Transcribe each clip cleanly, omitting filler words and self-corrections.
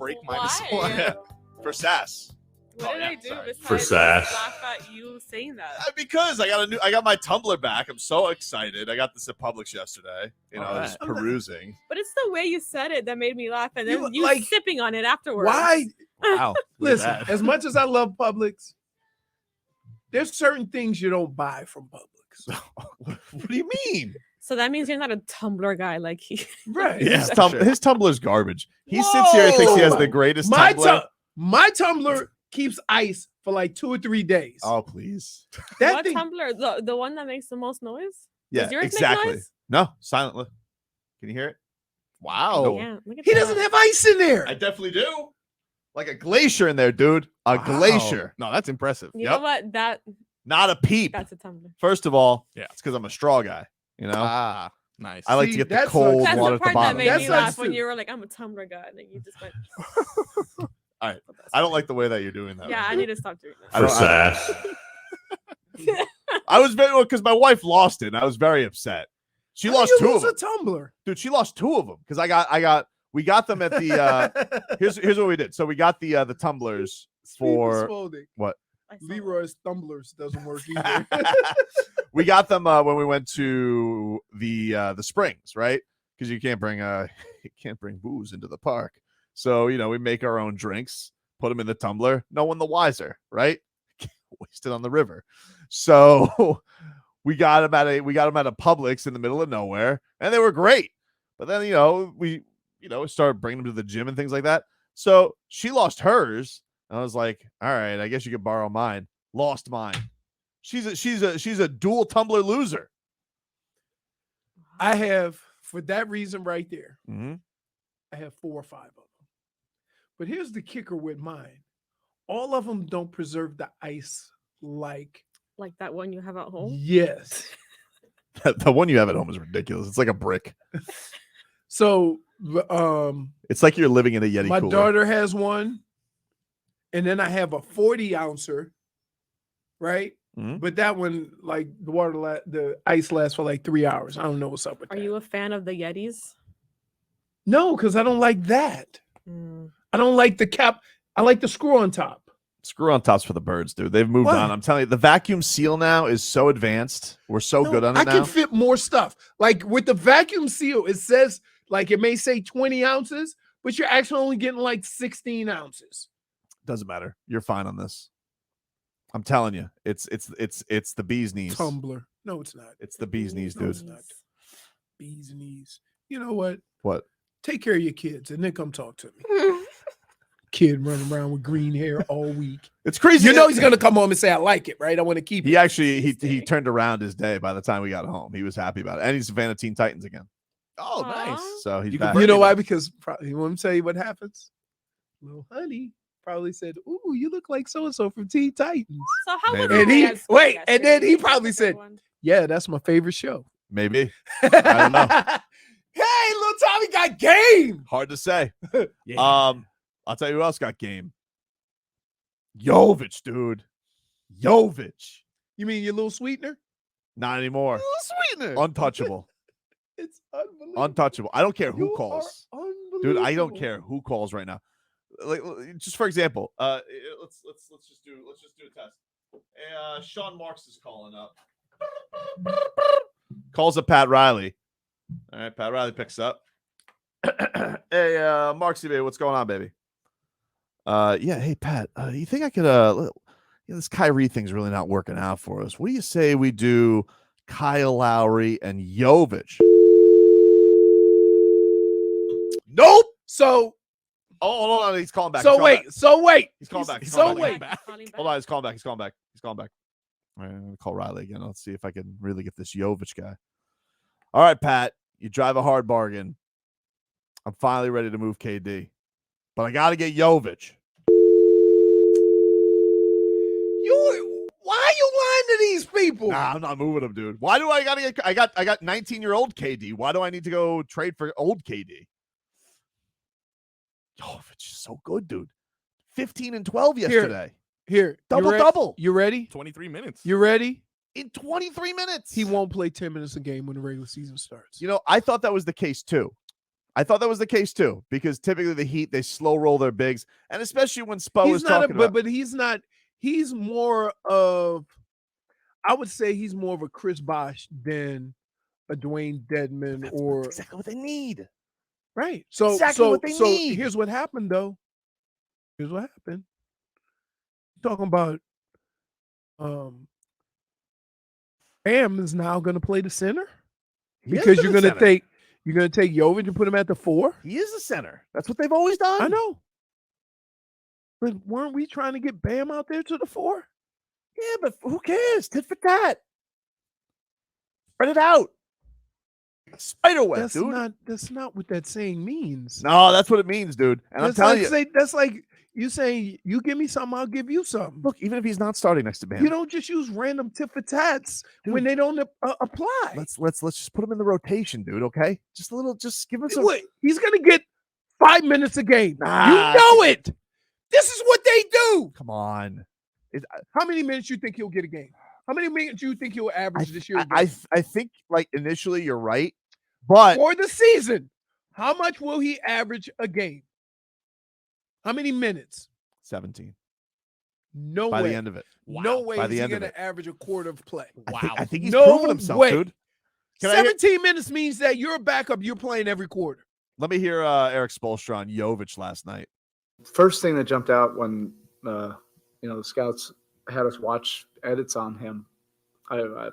break Why? for sass. What did I do sorry. besides For sass. laugh at you saying that? Because I got my Tumbler back. I'm so excited. I got this at Publix yesterday. I was perusing. But it's the way you said it that made me laugh, and then you like, sipping on it afterwards. Why? Wow. Listen, as much as I love Publix, there's certain things you don't buy from Publix. What do you mean? So that means you're not a Tumbler guy like he. Right. Yeah, his Tumbler's garbage. He sits here and thinks he has the greatest Tumbler. My Tumbler keeps ice for like 2 or 3 days. Oh, please. What Tumbler? The one that makes the most noise? Yeah, Does yours exactly. make noise? No, silently. Can you hear it? Wow. Yeah, look at He that. doesn't have ice in there. I definitely do. Like a glacier in there, dude. A glacier. No, that's impressive. You know what? Not a peep. That's a Tumbler. First of all, Yeah. it's because I'm a straw guy. Ah, nice. I like See, to get the that's cold That's water the at the part that bottom. made That me sucks laugh when too. you were like, "I'm a Tumbler guy," and then you just went. All right. I don't like the way that you're doing that. Yeah, I need to stop doing that. For sass. I was very because my wife lost it. And I was very upset. She How do lost you 2 of lose them, a Tumbler. dude. She lost 2 of them because we got them at the. Here's what we did. So we got the tumblers for what? Leroy's Tumblers doesn't work either. We got them when we went to the Springs, right? Because you can't bring booze into the park. So we make our own drinks, put them in the tumbler. No one the wiser, right? Waste it on the river. So we got them at a Publix in the middle of nowhere, and they were great. But then we started bringing them to the gym and things like that. So she lost hers. And I was like, all right, I guess you could borrow mine. Lost mine. She's a dual Tumbler loser. I have, for that reason right there, Mm-hmm. I have 4 or 5 of them. But here's the kicker with mine. All of them don't preserve the ice like that one you have at home. yes. The one you have at home is ridiculous. It's like a brick. So It's like you're living in a Yeti my cooler. daughter has one. And then I have a 40-ouncer, right? Mhm. But that one, like the ice lasts for like 3 hours. I don't know what's up with Are that. you a fan of the Yetis? No, because I don't like that. I don't like the cap. I like the screw on top. Screw on tops for the birds, dude. They've moved What? on. I'm telling you, the vacuum seal now is so advanced. We're so good on it I now. can fit more stuff. Like with the vacuum seal, it says like it may say 20 ounces, but you're actually only getting like 16 ounces. Doesn't matter. You're fine on this. I'm telling you, it's the bee's knees. Tumbler. No, it's not. It's the bee's knees, No, dude. it's not. Bees knees. You know what? What? Take care of your kids and then come talk to me. Kid running around with green hair all week. It's crazy. You know he's gonna come home and say, I like it, right? I want to keep He it. actually he turned around his day by the time we got home. He was happy about it, and he's a fan of Teen Titans again. Oh, Aw. nice. So he's You back. can You know why? Because you want me to tell you what happens? Little honey probably said, "Ooh, you look like so and so from Teen Titans." So how was Maybe. it And he- yesterday? wait, and then he Yesterday? probably What's the said- one? Yeah, that's my favorite show. Maybe. don't know. Hey, little Tommy got game. Hard to say. Yeah. I'll tell you who else got game. Yovich, dude. Yovich. You mean your little sweetener? Not anymore. Sweetener. Untouchable. It's unbelievable. Untouchable. I don't care who You calls. are Dude, I don't unbelievable. care who calls right now. Like, just for example, let's just do a test. Hey, Sean Marks is calling up. Calls up Pat Riley. All right, Pat Riley picks up. Hey, Marksy, baby, what's going on, baby? Yeah, hey Pat, you think I could this Kyrie thing's really not working out for us. What do you say we do Kyle Lowry and Yovich? Nope. So Hold on, he's calling back. so wait. He's calling back. So calling wait. back. Calling back. Hold on, he's calling back. All right, I'm gonna call Riley again. Let's see if I can really get this Yovich guy. All right, Pat, you drive a hard bargain. I'm finally ready to move KD, but I got to get Yovich. Why are you lying to these people? Nah, I'm not moving him, dude. Why do I gotta get? I got 19-year-old KD. Why do I need to go trade for old KD? Yovich is so good, dude. 15 and 12 yesterday. Here, Double. You ready? 23 minutes. You ready? In 23 minutes. He won't play 10 minutes a game when the regular season starts. You know, I thought that was the case too. I thought that was the case too, because typically the Heat, they slow roll their bigs, and especially when Spo He's is not, talking about. but he's not. He's more of, I would say, he's more of a Chris Bosh than a Dwayne Dedman That's or exactly what they need. right. So Exactly what they need. Here's what happened though. Here's what happened. Talking about Bam is now going to play the center He has because been you're the going to center. take Yovich and put him at the 4. He is the center. That's what they've always done. I know. But weren't we trying to get Bam out there to the 4? Yeah, but who cares? Tit for tat. Spread it out. Spiderweb, dude. That's not what that saying means. No, that's what it means, dude. And I'm telling you. That's like you saying, you give me something, I'll give you something. Look, even if he's not starting next to Bam, You don't just use random tit for tats when they don't apply. let's just put him in the rotation, dude. Okay, just a little. Just give him some. Wait, he's gonna get 5 minutes a game. Nah. You know it. This is what they do. Come on. How many minutes you think he'll get a game? How many minutes you think he'll average this year? I think like initially you're right, but for the season, how much will he average a game? How many minutes? 17 No by way. the end of it. No way By is the he end of going to average a quarter of play. I think he's No proven himself, way. dude. Can I hear- 17 minutes means that you're a backup. You're playing every quarter. Let me hear Eric Spoelstra on Yovich last night. First thing that jumped out when the scouts had us watch edits on him, I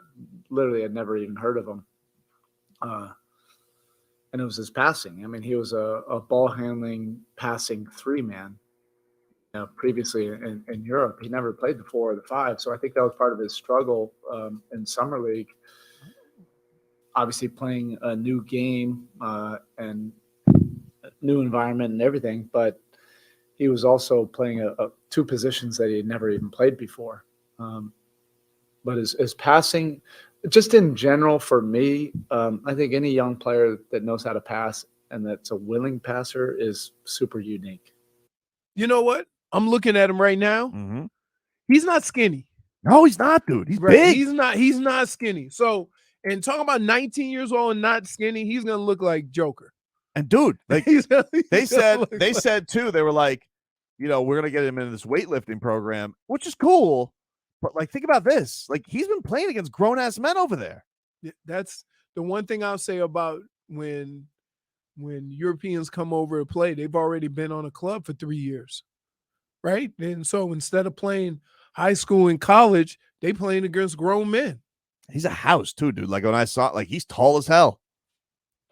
literally had never even heard of him, and it was his passing. I mean, he was a ball handling, passing 3-man. Previously in Europe, he never played the 4 or the 5, so I think that was part of his struggle in summer league. Obviously, playing a new game and a new environment and everything, but he was also playing 2 positions that he had never even played before. But his passing, just in general, for me, I think any young player that knows how to pass and that's a willing passer is super unique. You know what? I'm looking at him right now. Mm-hmm. He's not skinny. No, he's not, dude. He's Right. big. He's not skinny. So, and talking about 19 years old and not skinny, he's gonna look like Joker. And dude, like they said said too, they were like, we're gonna get him into this weightlifting program, which is cool. But like, think about this. Like, he's been playing against grown ass men over there. That's the one thing I'll say about when Europeans come over to play, they've already been on a club for 3 years. Right. And so instead of playing high school and college, they playing against grown men. He's a house too, dude. Like when I saw, like he's tall as hell.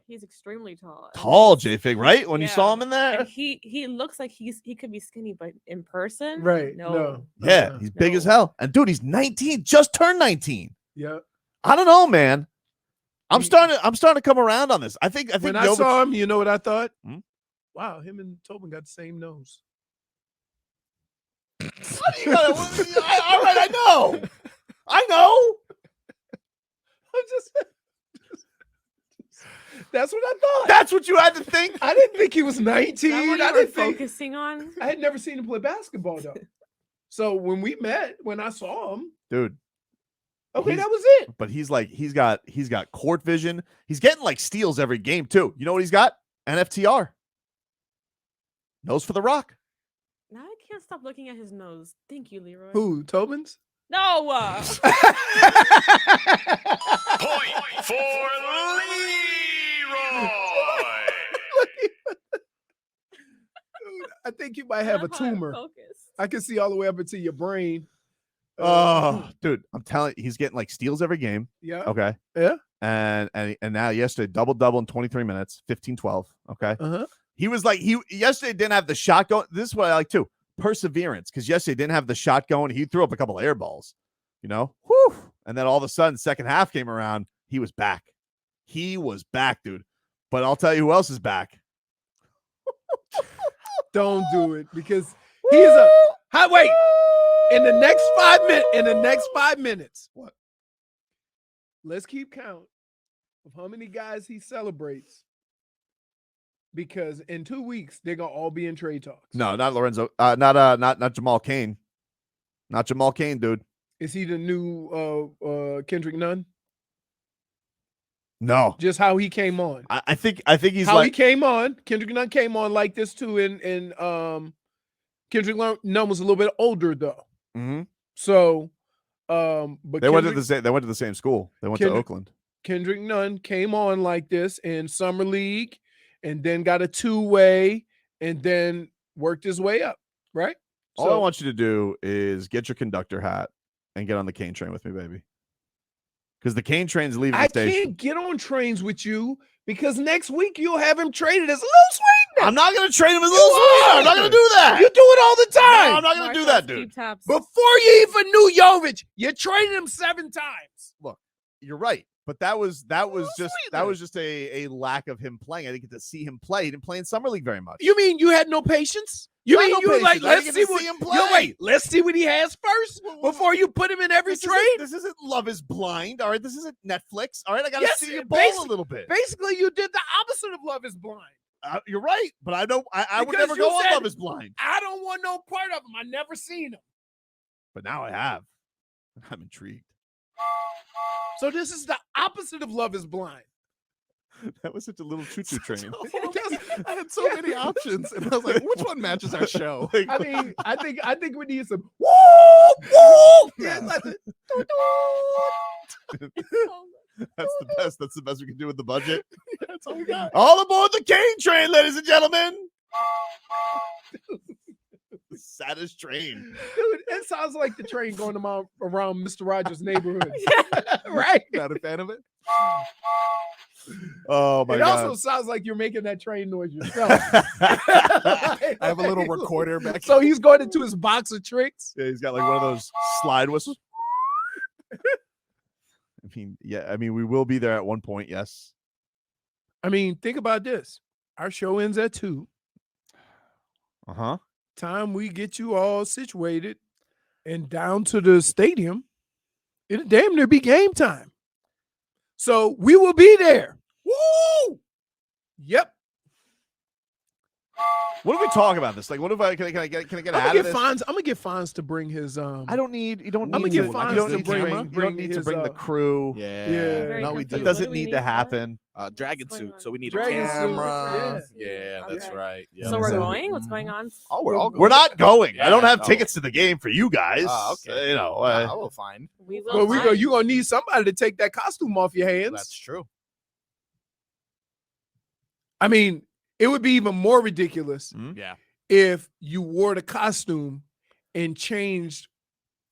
He's extremely tall. Tall, J-Fig, right? When you saw him in there, And he looks like he could be skinny, but in person, right? No. Yeah, he's big as hell. And dude, he's 19, just turned 19. Yeah. I don't know, man. I'm starting to come around on this. I think when Yovich, I saw him, you know what I thought? Hmm? Wow, him and Tobin got the same nose. All right, I know. I'm just that's what I thought. That's what you had to think. I didn't think he was 19. Is that what you I were didn't think focusing on. I had never seen him play basketball though. So when we met, when I saw him, Dude. okay, that was it. But he's got court vision. He's getting like steals every game too. You know what he's got? NFTR. Nose for the rock. Now I can't stop looking at his nose. Thank you, Leroy. Who? Tobin's? No. Point for Leroy. Dude, I think you might have a I'm tumor. focused. I can see all the way up into your brain. Oh, dude, I'm telling you, he's getting like steals every game. Yeah. Okay. Yeah. And now yesterday, double in 23 minutes, 15-12. Okay. Uh-huh. He was like, yesterday didn't have the shot going. This is what I like too. Perseverance. Because yesterday didn't have the shot going. He threw up a couple of air balls, Whew. And then all of a sudden, second half came around. He was back. Dude. But I'll tell you who else is back. Don't do it because he's wait. In the next 5 minutes. What? Let's keep count of how many guys he celebrates. Because in 2 weeks, they're gonna all be in trade talks. No, not Lorenzo. Not Jamal Cain. Not Jamal Cain, dude. Is he the new Kendrick Nunn? No, Just how he came on. I think he's How he like came on. Kendrick Nunn came on like this too. And Kendrick Nunn was a little bit older though. Mhm. So, but They went to the same school. They went to Kendrick- Oakland. Kendrick Nunn came on like this in summer league, and then got a 2-way, and then worked his way up. Right. All I want you to do is get your conductor hat and get on the Cain train with me, baby. Because the Cain train's leaving the I station. can't get on trains with you because next week you'll have him traded as a little sweetener. I'm not going to trade him as a You little sweetener. are. I'm not going to do that. You do it all the time. No, I'm not going to do that, dude. Before you even knew Yovich, you traded him 7 times. Look, you're right. But that was Little just a lack of him playing. I didn't get to see him play. He didn't play in summer league very much. You mean you had no patience? You I had mean no you were like, patience. I didn't let's get see to what see him Yo, play. wait, let's see what he has first before you put him in every This trade? This isn't Love is Blind. All right, this isn't Netflix. All right, I got to Yes, see you ball a little bit. Basically, you did the opposite of Love is Blind. You're right, but I don't. I would Because never you go on said- Love is Blind. I don't want no part of him. I never seen him. But now I have. I'm intrigued. So this is the opposite of Love is Blind. That was such a little choo-choo train. I had so many options, and I was like, which one matches our show? Like, I mean, I think we need some woo woo. Yeah, like the- that's the best. That's the best we can do with the budget. That's all we got. All aboard the Cain train, ladies and gentlemen. The saddest train. Dude, it sounds like the train going around Mr. Rogers' neighborhood. Right? Not a fan of it. Oh my It god. also sounds like you're making that train noise yourself. I have a little recorder back. So he's going into his box of tricks. Yeah, he's got like one of those slide whistles. I mean, we will be there at one point, yes. I mean, think about this. Our show ends at 2. Uh-huh. Time we get you all situated and down to the stadium, it'll damn near be game time. So we will be there. Woo! Yep. What do we talk about this? Like, what if can I get I'm out gonna of get this? Fonz. I'm gonna get Fonz to bring his I don't need. You don't I'm need gonna to. get Fonz You don't to need to bring- bring. You don't bring need to his, bring the crew. Yeah. Yeah. No, we That do. doesn't What do we need to need for that? happen. Dragon What's suit. going on? So we need Dragon a suit, camera. yeah. Yeah, that's Okay. right. Yeah. So we're So- going? What's going on? Oh, we're all going. We're not going. I don't Yeah, have no. tickets to the game for you guys. Ah, okay. You know. I will find. We will. Well, find. you're gonna need somebody to take that costume off your hands. That's true. I mean, it would be even more ridiculous Yeah. if you wore the costume and changed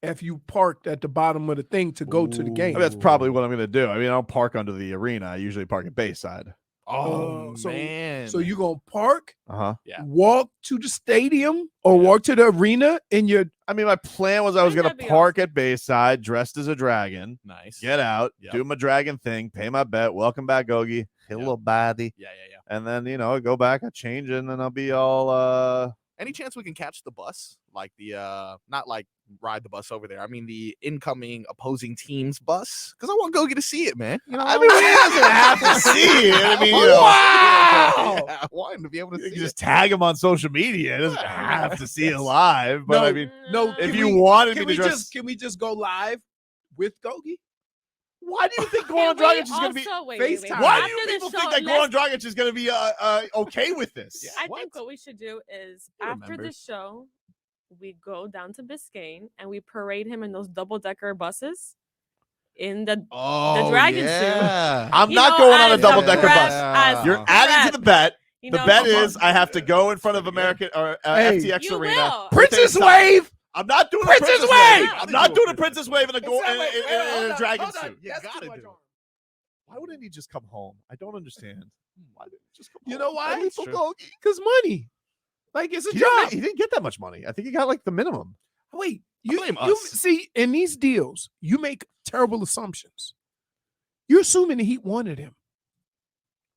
if you parked at the bottom of the thing to go to the I game. mean, that's probably what I'm going to do. I mean, I don't park under the arena. I usually park at Bayside. Oh, so- man. So you're gonna park, Uh-huh. Yeah. walk to the stadium, or walk to the arena, and you're I mean, my plan was I was think going to that'd be park at Bayside dressed as a dragon, nice. get out, Yep. do my dragon thing, pay my bet, welcome back, Gogi, hello, baddie. Yeah. And then, go back, I change it, and then I'll be all, Any chance we can catch the bus? Like the not like ride the bus over there. I mean the incoming opposing team's bus. Because I want Gogi to see it, man. You know, I mean, he doesn't have to see it. I mean, Wow! Yeah, I want him to be able to you see can it. just tag him on social media. It doesn't have to see it live. But No, I mean, no. if Can you we- wanted Can me we to dress, can we just go live with Gogi? why do you think Can Goran we Dragic is going to be? also- wait, FaceTime. Why After do you the people show, think that let's- Goran Dragic is going to be okay with this? Yeah. I What? think what we should do is He after the remembers. show, we go down to Biscayne and we parade him in those double-decker buses in the dragon suit. yeah. I'm You not know, going on a as double-decker threat- bus. as You're threat. adding to the bet. You The know, bet come is on. I have to go in front of American or Hey. FTX You Arena. will. Princess With a Wave. I'm not doing Princess a princess Wave! wave. I'm not doing a princess wave in a gold in, Wait, in hold a on, dragon hold on. suit. You That's gotta too much do it. on. Why wouldn't he just come home? I don't understand. Why didn't he just come You home? know why? That's true. Because money. Like it's a He job. didn't get that much money. I think he got like the minimum. Wait, blame you us. see in these deals, you make terrible assumptions. You're assuming the Heat wanted him.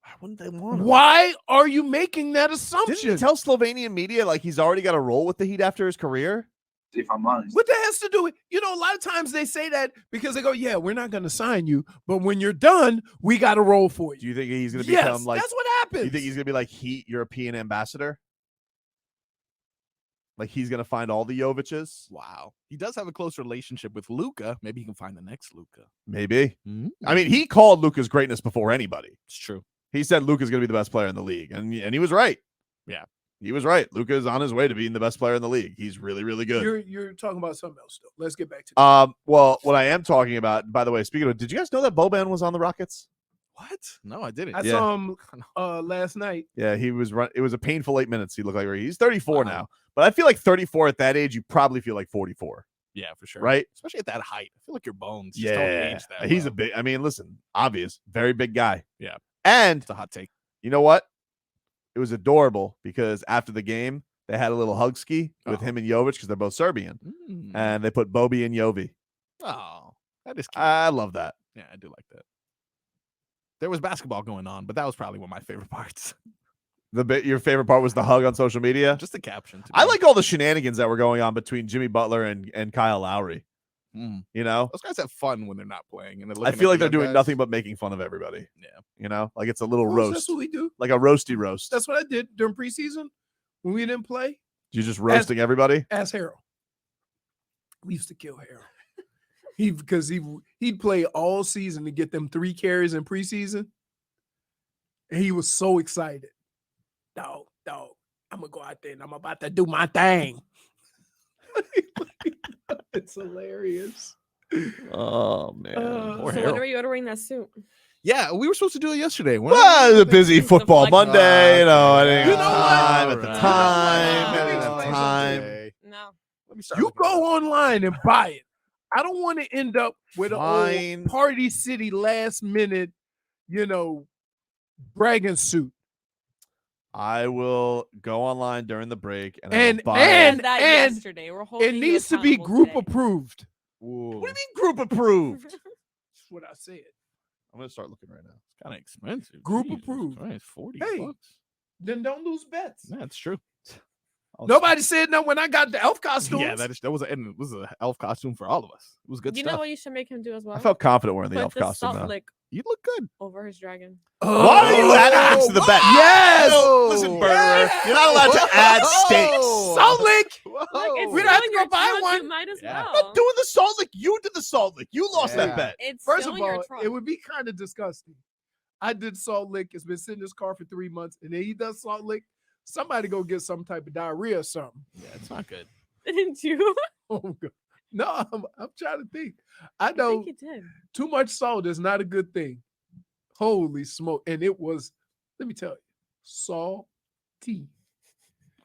Why wouldn't they want him? Why are you making that Didn't assumption? he tell Slovenian media like he's already got a role with the Heat after his career? If I'm honest. What that has to do with, a lot of times they say that because they go, yeah, we're not going to sign you, but when you're done, we got a role for you. Do you think he's going to Yes, become like? that's what happens. You think he's going to be like Heat European ambassador? Like he's gonna find all the Joviches. Wow. He does have a close relationship with Luka. Maybe he can find the next Luka. Maybe. I mean, he called Luka's greatness before anybody. It's true. He said Luka's gonna be the best player in the league, and he was right. Yeah. He was right. Luka is on his way to being the best player in the league. He's really, really good. You're talking about something else, though. Let's get back to Well, what I am talking about, by the way, speaking of, did you guys know that Boban was on the Rockets? What? No, I didn't. I saw him last night. Yeah, he was it was a painful 8 minutes. He looked like he's 34 Wow. now. But I feel like 34 at that age, you probably feel like 44. Yeah, for sure. Right? Especially at that height. I feel like your bones just don't age that He's well. a big, I mean, listen, obvious, very big guy. Yeah. And It's a hot take. you know what? It was adorable because after the game, they had a little hug ski with him and Yovich because they're both Serbian. And they put Bobby and Jovi. Oh, that is cute. I love that. Yeah, I do like that. There was basketball going on, but that was probably one of my favorite parts. Your favorite part was the hug on social media? Just the caption. I like all the shenanigans that were going on between Jimmy Butler and Kyle Lowry. You know? Those guys have fun when they're not playing. And I feel like they're doing nothing but making fun of everybody. Yeah. You know? Like it's a little That's roast. what we do. Like a roasty roast. That's what I did during preseason when we didn't play. You just roasting everybody? Ask Harold. We used to kill Harold. Because he'd play all season to get them 3 carries in preseason. And he was so excited. Dog, I'm gonna go out there and I'm about to do my thing. It's hilarious. Oh man. So when are you ordering that suit? Yeah, we were supposed to do it yesterday. Well, it was a busy football flex- Monday, you know. I didn't You have know time what? at the Alright. time. Let I me didn't have explain time. No. Let me start. You looking at go it. online and buy it. I don't want to end up with an Fine. old Party City last minute, bragging suit. I will go online during the break and And- buy and- Said that and yesterday. We're holding It you needs to be accountable group today. approved. Ooh, What do you mean group approved? That's what I said. I'm gonna start looking right now. It's kind of expensive. Group Jesus approved. Christ, 40 Hey. bucks. Then don't lose bets. Yeah, that's true. Nobody said no when I got the elf costumes. Yeah, that was an elf costume for all of us. It was good You stuff. know what you should make him do as well? I felt confident wearing the Put elf the costume salt though. lick You look good. over his dragon. Why are you adding to the bet? Yes. Listen, Whoa. Burger, you're not allowed to add stakes. Whoa. Salt lick. Look, Whoa. it's We don't have still to go your buy trunk, one. You might as Yeah. I'm well. not doing the salt lick. You did the salt lick. You lost Yeah. that bet. It's First still of in your all, trunk. it would be kind of disgusting. I did Salt Lick. It's been sitting in his car for 3 months, and then he does Salt Lick. Somebody go get some type of diarrhea or something. Yeah, it's not good. Didn't you? Oh God. No, I'm trying to think. I I know think you did. too much salt is not a good thing. Holy smoke! And it was. Let me tell you, salty.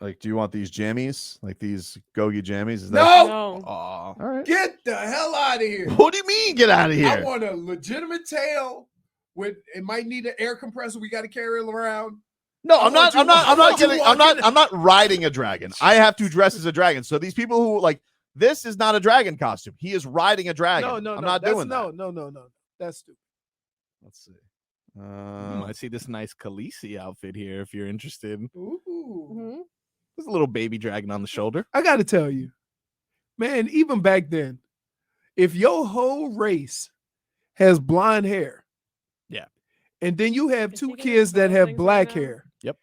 Like, do you want these jammies? Like these gogi jammies? Is that No, No. Aw. all right? get the hell out of here. What do you mean? Get out of I here! want a legitimate tail. With it might need an air compressor. We got to carry it around. No, I I'm not. want you- I'm not. I I'm not want you getting. I'm walking- not. I'm not riding a dragon. I have to dress as a dragon. So these people who like this is not a dragon costume. He is riding a dragon. No, I'm not that's, doing that. No. That's stupid. Let's see. You might see this nice Khaleesi outfit here if you're interested. Ooh. Mhm. There's a little baby dragon on the shoulder. I got to tell you, man, even back then, if your whole race has blonde hair, Yeah. and then you have Is 2 he gonna kids that throw have things right black now? hair, Yep.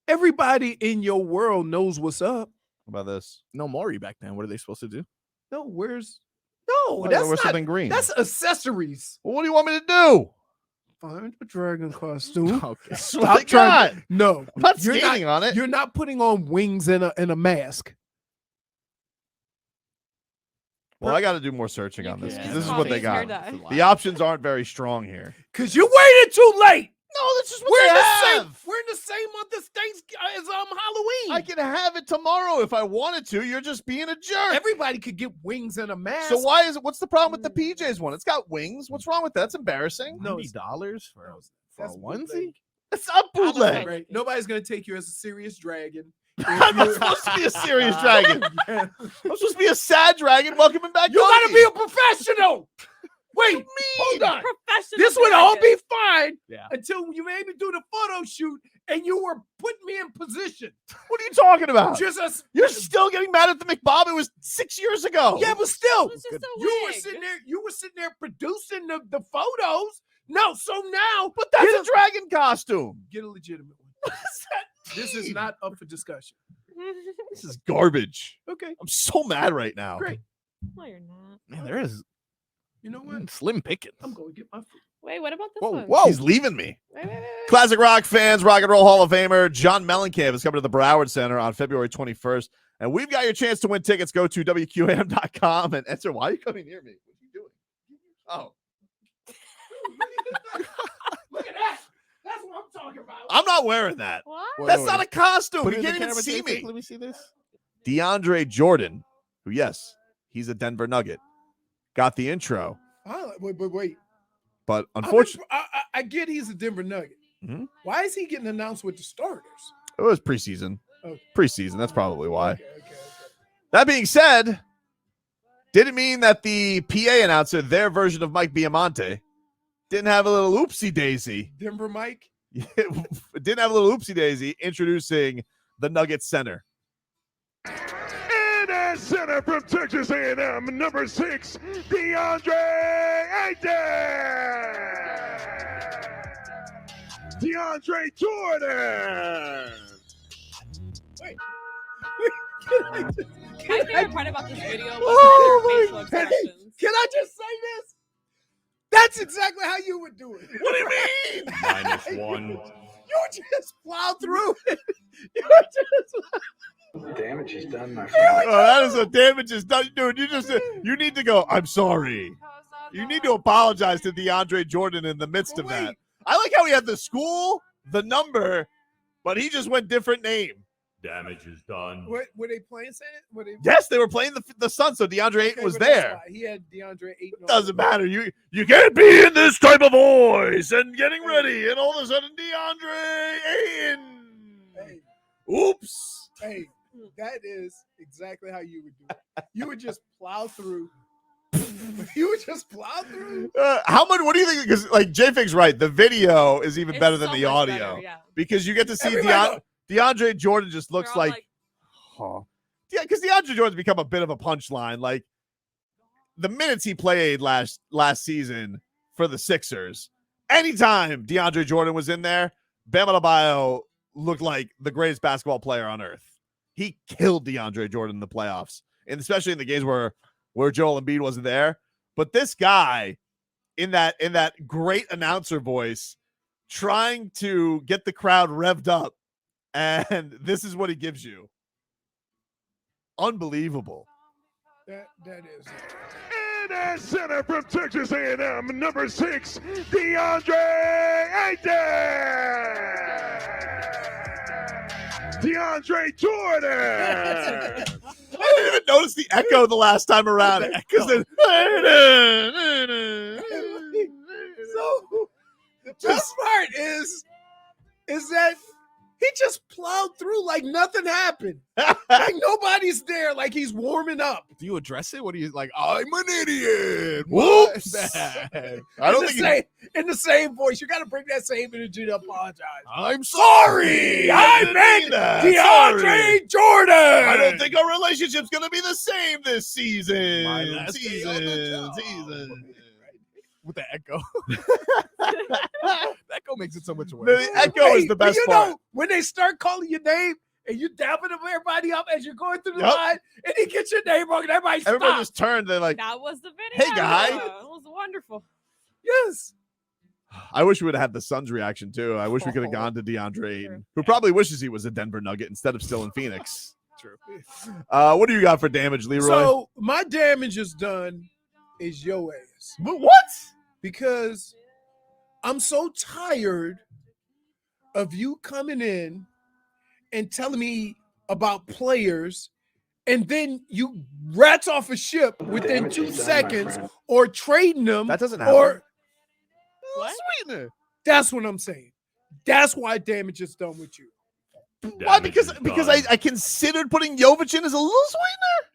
everybody in your world knows what's up. How about this? No Maury back then. What are they supposed to do? No, no, Why that's wear not, something green. that's accessories. Well, what do you want me to do? Find a dragon costume. Okay. That's what they got. No, I'm not you're skating on it. You're not putting on wings and a mask. Well, I got to do more searching You on this. can 'Cause use this is what they Bobby's hair got. dye. The options aren't very strong here. Cause you waited too late. No, that's just We're in the same. We're in the same month as as Halloween. I can have it tomorrow if I wanted to. You're just being a jerk. Everybody could get wings and a mask. So why is it? What's the problem with the PJs one? It's got wings. What's wrong with that? That's embarrassing. No, $90 for that's a bootleg. onesie? It's not bootleg. Right. Nobody's gonna take you as a serious dragon. I'm not supposed to be a serious dragon. Yeah. I'm supposed to be a sad dragon. Welcoming back. You gotta Yogi. be a professional. Wait, hold on. Professional. This would all dragon. be fine Yeah. until you made me do the photo shoot and you were putting me in position. What are you talking about? Just as You're still getting mad at the McBob. It was 6 years ago. yeah, but still, It was just a you were wig. sitting there. You were sitting there producing the photos. No, so now, but that's get a dragon costume. get a legitimate one. This is not up for discussion. This is garbage. Okay, I'm so mad right now. great. No, you're not. Man, there is You know what? slim pickings. I'm going to get my food. Wait, what about this Whoa, one? whoa. He's leaving me. Wait. Classic rock fans, Rock and Roll Hall of Famer John Mellencamp is coming to the Broward Center on February 21st. And we've got your chance to win tickets. Go to WQAM.com and enter. Why are you coming near me? What are you doing? Oh. Look at that. That's what I'm talking about. I'm not wearing that. What? That's not a costume. Put You it in can't the even camera, see J-Fake. me. Let me see this. DeAndre Jordan, who, yes, he's a Denver Nugget, got the intro. Wait. But unfortunately, I get he's a Denver Nugget. Mhm. Why is he getting announced with the starters? it was preseason. Oh. Preseason. That's probably why. Okay. That being said, didn't mean that the PA announcer, their version of Mike Biamonte, didn't have a little oopsie daisy. Denver Mike. Didn't have a little oopsie daisy introducing the Nuggets center. And at center from Texas A&M, number 6, DeAndre Jordan. My favorite part about this video was Oh their my facial God. expressions. Can I just say this? That's exactly how you would do it. What do you mean? -1. You just plow through it. You just Damage is done, my Oh, that is a damage is done, dude. You need to go. I'm sorry. You need to apologize to DeAndre Jordan in the midst of that. I like how he had the school, the number, but he just went different name. Damage is done. Were they playing? Were they? Yes, they were playing the Suns, so DeAndre Ayton Okay, was but that's there. why. He had DeAndre Ayton. Doesn't matter. You can't be in this type of voice and getting ready, and all of a sudden DeAndre Ayton. Hey, Oops. hey, that is exactly how you would do it. You would just plow through. You would just plow through. How much? What do you think? Because like J-Fig's right, the video is even It's better than so the much audio better, yeah. because you get to see Everybody DeAndre Jordan just looks They're all like, yeah, because DeAndre Jordan's become a bit of a punchline. Like the minutes he played last season for the Sixers, anytime DeAndre Jordan was in there, Bam Adebayo looked like the greatest basketball player on earth. He killed DeAndre Jordan in the playoffs, and especially in the games where Joel Embiid wasn't there. But this guy in that great announcer voice trying to get the crowd revved up, and this is what he gives you. Unbelievable. That is. And at center from Texas A&M, number 6, DeAndre Jordan. I didn't even notice the echo the last time around. Because So the best part is that he just plowed through like nothing happened. Like nobody's there. Like he's warming up. Do you address it? What do you like? I'm an idiot. Whoops. Bad. I don't in think in the same voice. You got to bring that same energy to apologize. I'm Sorry, I meant DeAndre Sorry. Jordan. I don't think our relationship's gonna be the same this season. My last day on the job. With the echo. The echo makes it so much worse. The echo is the But best you part. know, when they start calling your name and you dapping everybody up as you're going through the Yep. line, and he gets your name wrong, and everybody Everybody stops. just turned. They're like, That was the video. Hey, guy. It was wonderful. Yes. I wish we would have had the Suns reaction too. I wish we could have gone to DeAndre Ayton, who probably wishes he was a Denver Nugget instead of still in Phoenix. True. What do you got for damage, Leroy? So my damage is done is your ass. But what? Because I'm so tired of you coming in and telling me about players, and then you rats off a ship within Damage 2 is done, my seconds friend. or trading them. That doesn't happen. Or What? Sweetener. that's what I'm saying. That's why damage is done with you. Why? Because I considered putting Yovich in as a little sweetener.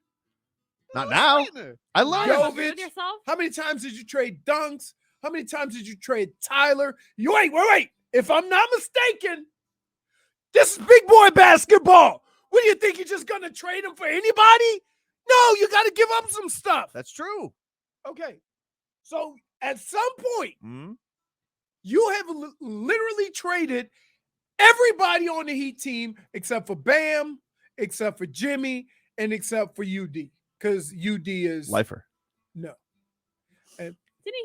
Not now. Sweetener. I Why? learned. You Jović. with yourself? How many times did you trade Dunks? How many times did you trade Tyler? You wait. If I'm not mistaken, this is big boy basketball. What do you think? You're just gonna trade him for anybody? No, you got to give up some stuff. That's true. Okay. So at some point, Hmm? you have literally traded everybody on the Heat team except for Bam except for Jimmy and except for UD, because UD is Lifer. no. Didn't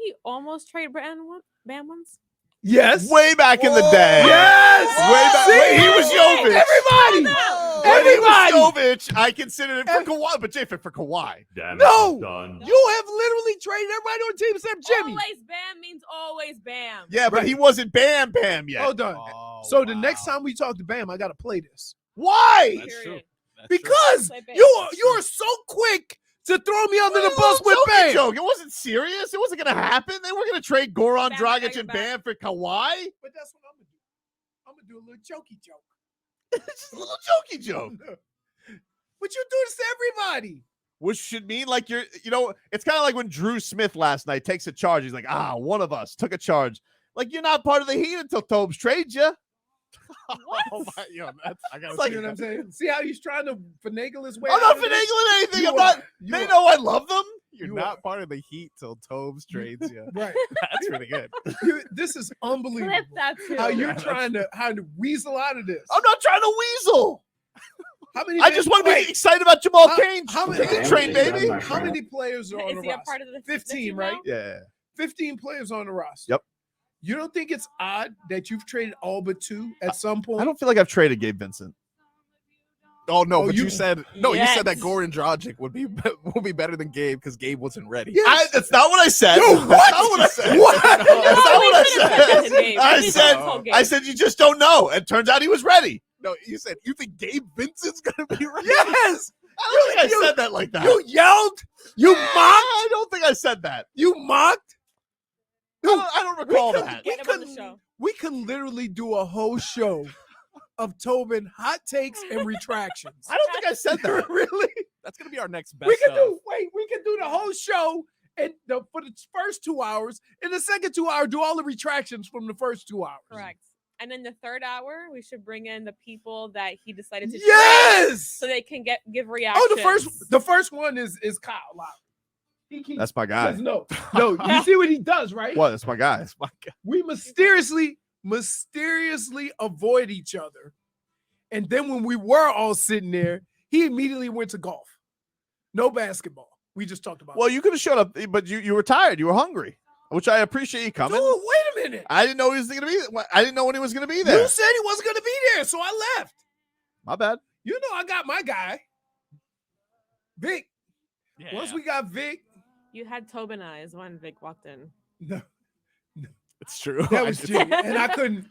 he almost trade Bam once? Yes. Way back in the day. Yes. Way back. See? When he was Jović. Everybody. When he Everybody. was Jović, I considered it for Kawhi, but J-Fit for Kawhi. No. You have literally traded everybody on the team except Jimmy. Always Bam means always Bam. Yeah, but Right. he wasn't Bam yet. Hold on. Oh, So the next time we talk to Bam, I gotta play this. Why? That's true. Period. That's true. Because Play Bam. you are so quick to throw me under the bus with Bam. Joke. It wasn't serious. It wasn't going to happen. They were going to trade Goran Bam, Dragic you're and back. Bam for Kawhi. But that's what I'm gonna do. I'm gonna do a little jokey joke. It's just a little jokey joke. But you do this to everybody. Which should mean like it's kind of like when Drew Smith last night takes a charge. He's like, one of us took a charge. Like, you're not part of the Heat until Tobes trades you. What? Oh my, I gotta like- You know what I'm saying? See how he's trying to finagle his way I'm out not of this? finagling anything. You I'm not. are. You They are. know I love them. You're You not are. part of the Heat till Tobes trades you. Right. That's really good. This is unbelievable. Flip that too. How you're Yeah, trying to weasel out of this. I'm not trying to weasel. How many? I just want to be excited about Jamal How- Cain. how many- Trade, baby. How many players are on Is the he a roster? part of the 15, team right? now? Yeah. 15 players on the roster. Yep. You don't think it's odd that you've traded all but 2 at some point? I don't feel like I've traded Gabe Vincent. Oh no, Oh, but you- you said you said that Yes. Goran Dragic would be better than Gabe because Gabe wasn't ready. Yes. That's not what I said. Yo, That's what? not what I said. What? That's No, not we what I should've said that to said. Gabe. I We said, should've told Gabe. I said, you just don't know. And turns out he was ready. No, you said you think Gabe Vincent's gonna be ready. Yes. I don't think I You- said that like that. You yelled. You mocked. I don't think I said that. You mocked. I don't recall could- that. Get him on the show. We could literally do a whole show of Tobin hot takes and retractions. I don't think I said that. Really? That's gonna be our next best. We could of. do. Wait, we could do the whole show and for the first 2 hours. In the second 2 hours, do all the retractions from the first 2 hours. Correct. And then the third hour, we should bring in the people that he decided to trade Yes. so they can give reactions. Oh, the first one is Kyle Lowry. He keeps, That's my guy. no. You see what he does, right? What? That's my guy. My God. We mysteriously avoid each other. And then when we were all sitting there, he immediately went to golf. No basketball. We just talked about Well, you could have showed up, but you were tired. You were hungry, which I appreciate you coming. Dude, wait a minute. I didn't know he was going to be. I didn't know when he was going to be there. You said he wasn't going to be there, so I left. My bad. You know, I got my guy, Vic. Yeah. Once we got Vic, You had Tobin eyes when Vic walked in. no, It's true. that I was just- Jimmy. And I couldn't,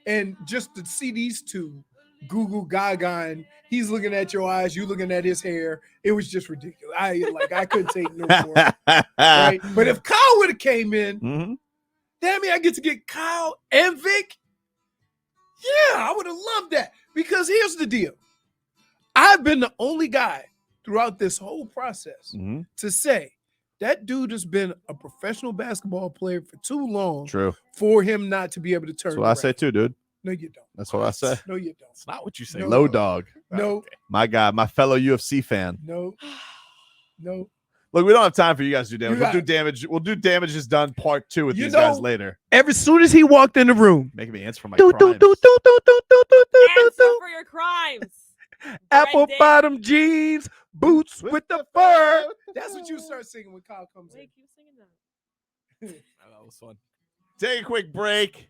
and just to see these two, Google Gaga, and he's looking at your eyes, you looking at his hair. It was just ridiculous. I couldn't take no more. Right? But if Kyle would have came in, Mhm. damn it, I get to get Kyle and Vic. Yeah, I would have loved that. Because here's the deal. I've been the only guy throughout this whole process Mhm. to say that dude has been a professional basketball player for too long True. for him not to be able to turn. That's what I around. say too, dude. No, you don't. That's what I say. No, you don't. It's not what you say. No. Low dog. No, My guy, my fellow UFC fan. no, no. Look, we don't have time for you guys to do damage. You We'll do got- damage. We'll do damage is done part 2 with You these guys know- later. As soon as he walked in the room, Making me answer for my do, crimes. do, do, do, do, do, do, do, do, Answer do. for your crimes. Apple Brendan. bottom jeans, boots with the fur. That's what you start singing when Kyle comes in. Wait, keep singing that. That was fun. Take a quick break.